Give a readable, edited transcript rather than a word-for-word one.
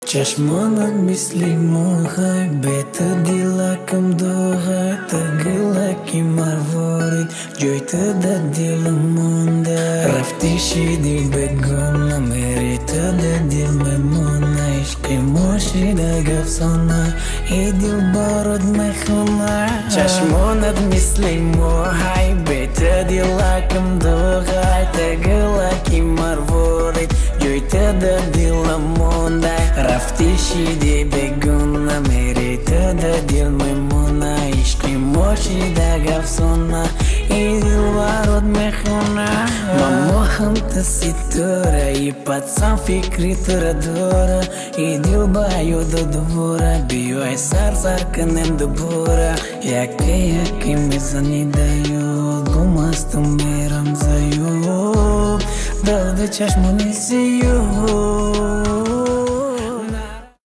Чашманат мисли мухай, бета дила към духай, тъгъла ки марворит, джойта да дила мунда. Рафтиши ди бегуна, мерита да дил мемуна, ishqi moshi da gafsona, idil barod mehuna. Чашманат мисли мухай, бета дила към духай, тъгъла ки марворит, джойта да dila munda. Raftishi de beguna, merita da dil memuna, ishqi moshi da gafsona, idil barod mehuna. Mamoham ta situra, i patsam fikri turadora, idil bayu do dvora, bio ai sar kanem do bora. Yake mi zanidayu, gumastum meram zayu, dal de chashmoni siyu.